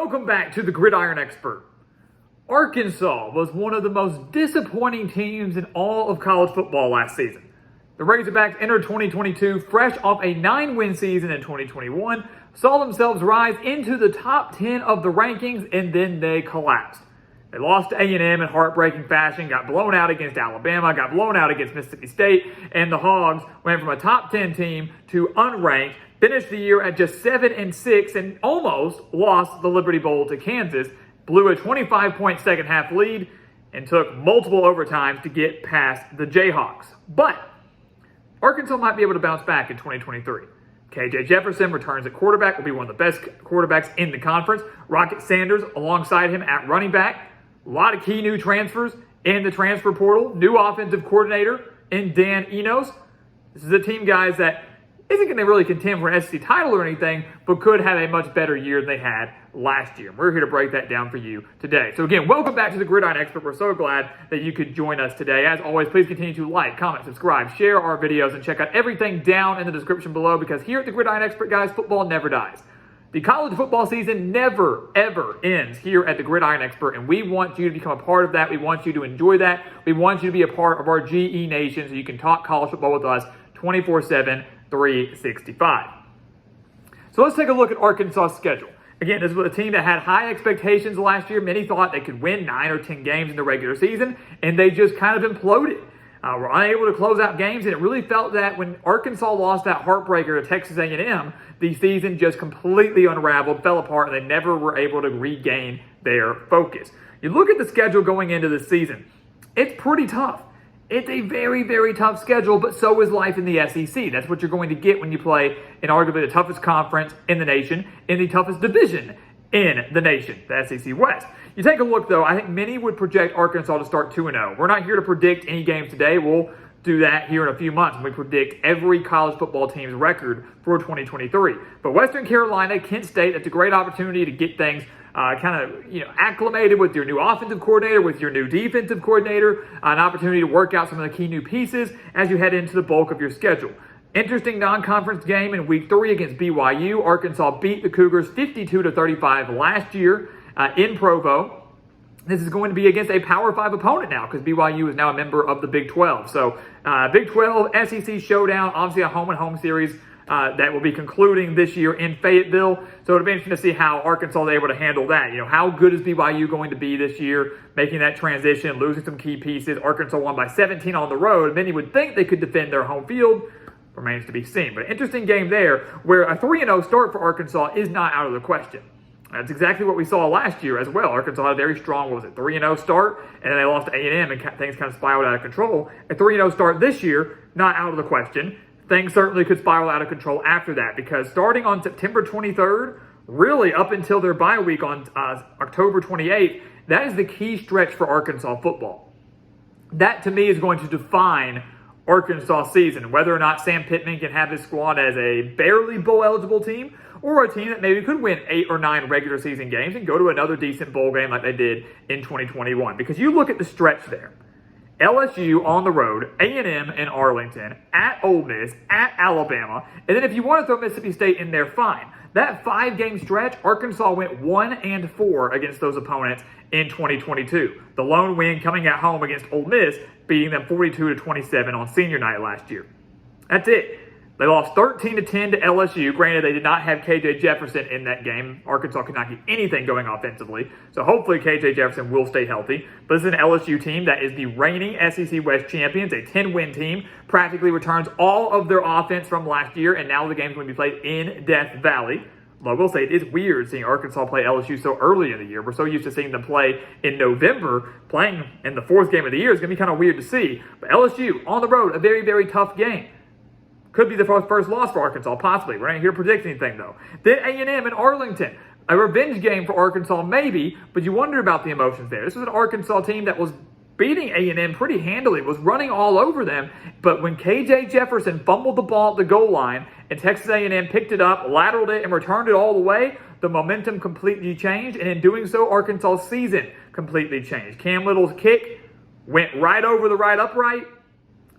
Welcome back to the Gridiron Expert. Arkansas was one of the most disappointing teams in all of college football last season. The Razorbacks entered 2022 fresh off a 9-win season in 2021, saw themselves rise into the top 10 of the rankings, and then they collapsed. They lost to A&M in heartbreaking fashion, got blown out against Alabama, got blown out against Mississippi State, and the Hogs went from a top 10 team to unranked, finished the year at just 7-6, and almost lost the Liberty Bowl to Kansas, blew a 25-point second half lead, and took multiple overtimes to get past the Jayhawks. But Arkansas might be able to bounce back in 2023. KJ Jefferson returns at quarterback, will be one of the best quarterbacks in the conference. Rocket Sanders alongside him at running back. A lot of key new transfers in the transfer portal. New offensive coordinator in Dan Enos. This is a team, guys, that isn't going to really contend for an SEC title or anything, but could have a much better year than they had last year. We're here to break that down for you today. So again, welcome back to the Gridiron Expert. We're so glad that you could join us today. As always, please continue to like, comment, subscribe, share our videos, and check out everything down in the description below, because here at the Gridiron Expert, guys, football never dies. The college football season never, ever ends here at the Gridiron Expert, and we want you to become a part of that. We want you to enjoy that. We want you to be a part of our GE Nation so you can talk college football with us 24/7, 365. So let's take a look at Arkansas' schedule. Again, this was a team that had high expectations last year. Many thought they could win 9 or 10 games in the regular season, and they just kind of imploded. Were unable to close out games, and it really felt that when Arkansas lost that heartbreaker to Texas A&M, the season just completely unraveled, fell apart, and they never were able to regain their focus. You look at the schedule going into the season, it's pretty tough. It's a very, very tough schedule, but so is life in the SEC. That's what you're going to get when you play in arguably the toughest conference in the nation, in the toughest division in the nation, the SEC West. You take a look, though, I think many would project Arkansas to start 2-0. We're not here to predict any games today. We'll do that here in a few months when we predict every college football team's record for 2023. But Western Carolina, Kent State, that's a great opportunity to get things acclimated with your new offensive coordinator, with your new defensive coordinator, an opportunity to work out some of the key new pieces as you head into the bulk of your schedule. Interesting non-conference game in week 3 against BYU. Arkansas beat the Cougars 52-35 last year in Provo. This is going to be against a Power 5 opponent now, because BYU is now a member of the Big 12. So Big 12 SEC showdown, obviously a home-and-home series that will be concluding this year in Fayetteville. So it'll be interesting to see how Arkansas is able to handle that. You know, how good is BYU going to be this year, making that transition, losing some key pieces. Arkansas won by 17 on the road. Many would think they could defend their home field. Remains to be seen. But an interesting game there, where a 3-0 start for Arkansas is not out of the question. That's exactly what we saw last year as well. Arkansas had a very strong, 3-0 start, and then they lost to A&M, and things kind of spiraled out of control. A 3-0 start this year, not out of the question. Things certainly could spiral out of control after that, because starting on September 23rd, really up until their bye week on October 28th, that is the key stretch for Arkansas football. That, to me, is going to define Arkansas season, whether or not Sam Pittman can have his squad as a barely bowl-eligible team, or a team that maybe could win 8 or 9 regular season games and go to another decent bowl game like they did in 2021. Because you look at the stretch there. LSU on the road, A&M in Arlington, at Ole Miss, at Alabama, and then if you want to throw Mississippi State in there, fine. That 5-game stretch, Arkansas went 1-4 against those opponents in 2022. The lone win coming at home against Ole Miss, beating them 42-27 on senior night last year. That's it. They lost 13-10 to LSU. Granted, they did not have KJ Jefferson in that game. Arkansas could not get anything going offensively. So hopefully KJ Jefferson will stay healthy. But this is an LSU team that is the reigning SEC West champions, a 10-win team, practically returns all of their offense from last year, and now the game's going to be played in Death Valley. Although I will say it is weird seeing Arkansas play LSU so early in the year. We're so used to seeing them play in November. Playing in the 4th game of the year is going to be kind of weird to see. But LSU, on the road, a very, very tough game. Could be the first loss for Arkansas, possibly. We're not here to predict anything, though. Then A&M in Arlington. A revenge game for Arkansas, maybe, but you wonder about the emotions there. This was an Arkansas team that was beating A&M pretty handily, was running all over them, but when KJ Jefferson fumbled the ball at the goal line and Texas A&M picked it up, lateraled it, and returned it all the way, the momentum completely changed, and in doing so, Arkansas' season completely changed. Cam Little's kick went right over the right upright.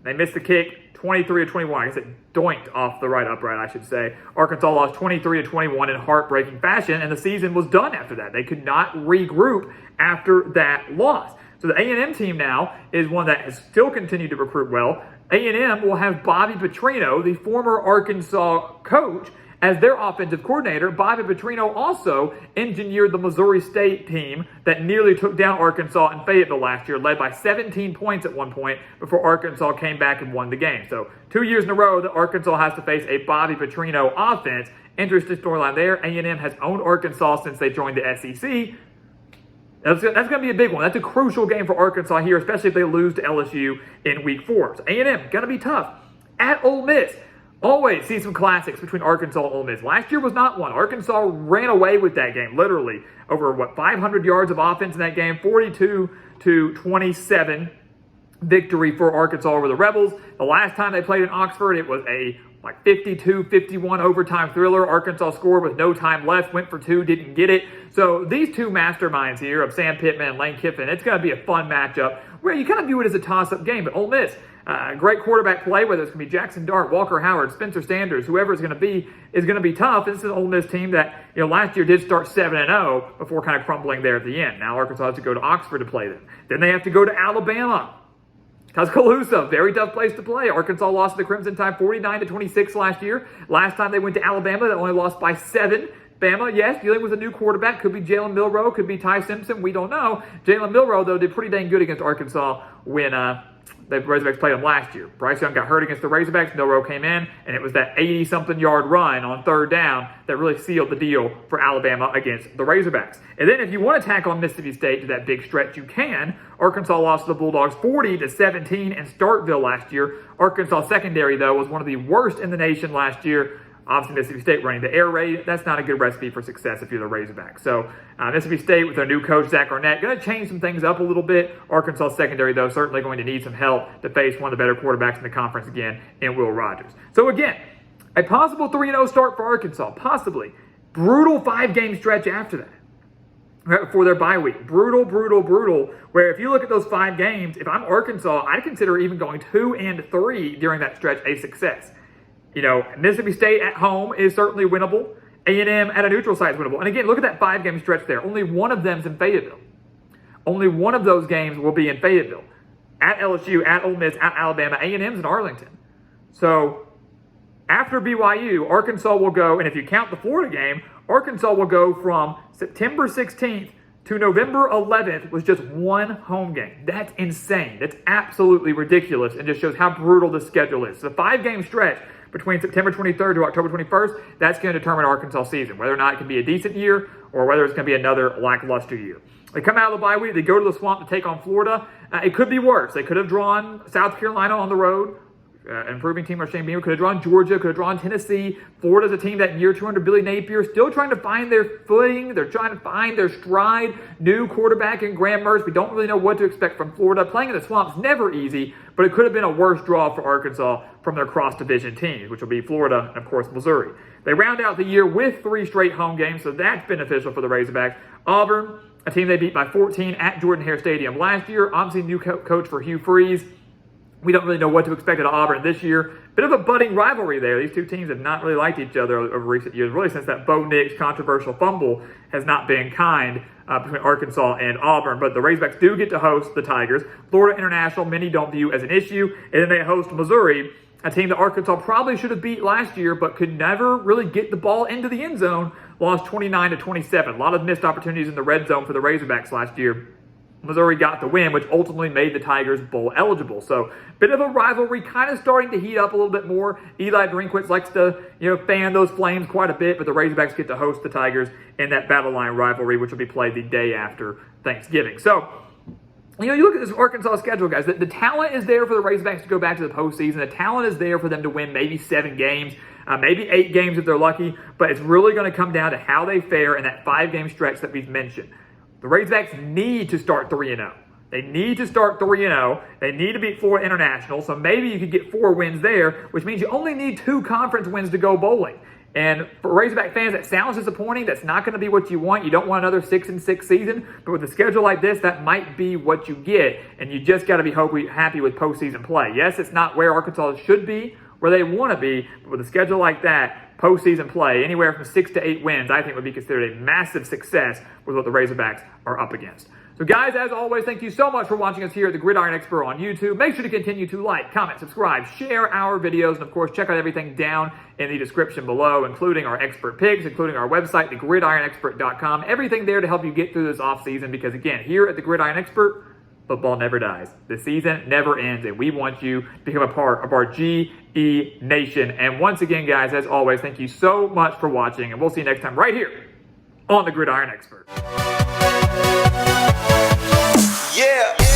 They missed the kick 23-21. I guess it doinked off the right upright, I should say. Arkansas lost 23-21 in heartbreaking fashion, and the season was done after that. They could not regroup after that loss. So the A&M team now is one that has still continued to recruit well. A&M will have Bobby Petrino, the former Arkansas coach, as their offensive coordinator. Bobby Petrino also engineered the Missouri State team that nearly took down Arkansas in Fayetteville last year, led by 17 points at one point before Arkansas came back and won the game. So 2 years in a row that Arkansas has to face a Bobby Petrino offense. Interesting storyline there. A&M has owned Arkansas since they joined the SEC. That's going to be a big one. That's a crucial game for Arkansas here, especially if they lose to LSU in Week 4. So A&M, going to be tough. At Ole Miss, always see some classics between Arkansas and Ole Miss. Last year was not one. Arkansas ran away with that game, literally. Over, 500 yards of offense in that game, 42-27 victory for Arkansas over the Rebels. The last time they played in Oxford, it was a 52-51 overtime thriller. Arkansas scored with no time left, went for two, didn't get it. So these two masterminds here of Sam Pittman and Lane Kiffin, it's going to be a fun matchup where you kind of view it as a toss-up game. But Ole Miss, great quarterback play, whether it's going to be Jackson Dart, Walker Howard, Spencer Sanders, whoever it's going to be, is going to be tough. This is an Ole Miss team that last year did start 7-0 before kind of crumbling there at the end. Now Arkansas has to go to Oxford to play them. Then they have to go to Alabama. Tuscaloosa, very tough place to play. Arkansas lost to the Crimson Tide 49-26 last year. Last time they went to Alabama, they only lost by 7. Bama, yes, dealing with a new quarterback. Could be Jalen Milroe, could be Ty Simpson. We don't know. Jalen Milroe, though, did pretty dang good against Arkansas when the Razorbacks played them last year. Bryce Young got hurt against the Razorbacks. Milroe came in, and it was that 80-something yard run on third down that really sealed the deal for Alabama against the Razorbacks. And then if you want to tack on Mississippi State to that big stretch, you can. Arkansas lost to the Bulldogs 40-17 in Starkville last year. Arkansas secondary, though, was one of the worst in the nation last year. Obviously, Mississippi State running the air raid. That's not a good recipe for success if you're the Razorbacks. So Mississippi State with their new coach, Zach Arnett, going to change some things up a little bit. Arkansas secondary, though, certainly going to need some help to face one of the better quarterbacks in the conference again in Will Rogers. So again, a possible 3-0 start for Arkansas, possibly. Brutal 5-game stretch after that. Right before their bye week. Brutal, where if you look at those 5 games, if I'm Arkansas, I'd consider even going 2-3 during that stretch a success. Mississippi State at home is certainly winnable. A&M at a neutral site is winnable. And again, look at that 5-game stretch there. Only one of them's in Fayetteville. Only one of those games will be in Fayetteville. At LSU, at Ole Miss, at Alabama, A&M's in Arlington. So after BYU, Arkansas will go, and if you count the Florida game, Arkansas will go from September 16th to November 11th with just one home game. That's insane. That's absolutely ridiculous and just shows how brutal the schedule is. So the 5-game stretch between September 23rd to October 21st, that's going to determine Arkansas' season, whether or not it can be a decent year or whether it's going to be another lackluster year. They come out of the bye week, they go to the Swamp to take on Florida. It could be worse. They could have drawn South Carolina on the road. Improving team or Shane Beamer could have drawn Georgia, could have drawn Tennessee. Florida's a team that in year 2 under Billy Napier still trying to find their footing. They're trying to find their stride. New quarterback in Graham Mertz. We don't really know what to expect from Florida. Playing in the Swamp's never easy, but it could have been a worse draw for Arkansas from their cross-division teams, which will be Florida and, of course, Missouri. They round out the year with 3 straight home games, so that's beneficial for the Razorbacks. Auburn, a team they beat by 14 at Jordan-Hare Stadium last year. Obviously, new coach for Hugh Freeze. We don't really know what to expect out of Auburn this year. Bit of a budding rivalry there. These two teams have not really liked each other over recent years, really since that Bo Nix controversial fumble has not been kind between Arkansas and Auburn. But the Razorbacks do get to host the Tigers. Florida International, many don't view as an issue. And then they host Missouri, a team that Arkansas probably should have beat last year, but could never really get the ball into the end zone. Lost 29-27. A lot of missed opportunities in the red zone for the Razorbacks last year. Missouri got the win, which ultimately made the Tigers bowl eligible. So, bit of a rivalry, kind of starting to heat up a little bit more. Eli Drinkwitz likes to, fan those flames quite a bit, but the Razorbacks get to host the Tigers in that battle line rivalry, which will be played the day after Thanksgiving. So, you look at this Arkansas schedule, guys. The talent is there for the Razorbacks to go back to the postseason. The talent is there for them to win maybe 7 games, maybe 8 games if they're lucky. But it's really going to come down to how they fare in that 5-game stretch that we've mentioned. The Razorbacks need to start 3-0. They need to start 3-0. They need to beat Florida International. So maybe you could get 4 wins there, which means you only need 2 conference wins to go bowling. And for Razorback fans, that sounds disappointing. That's not going to be what you want. You don't want another 6-6 season. But with a schedule like this, that might be what you get. And you just got to be happy with postseason play. Yes, it's not where Arkansas should be, where they want to be. But with a schedule like that, postseason play, anywhere from 6 to 8 wins, I think would be considered a massive success with what the Razorbacks are up against. So guys, as always, thank you so much for watching us here at the Gridiron Expert on YouTube. Make sure to continue to like, comment, subscribe, share our videos, and of course, check out everything down in the description below, including our expert picks, including our website, thegridironexpert.com. Everything there to help you get through this offseason because, again, here at the Gridiron Expert, football never dies. The season never ends, and we want you to become a part of our GE Nation. And once again, guys, as always, thank you so much for watching, and we'll see you next time right here on the Gridiron Expert. Yeah.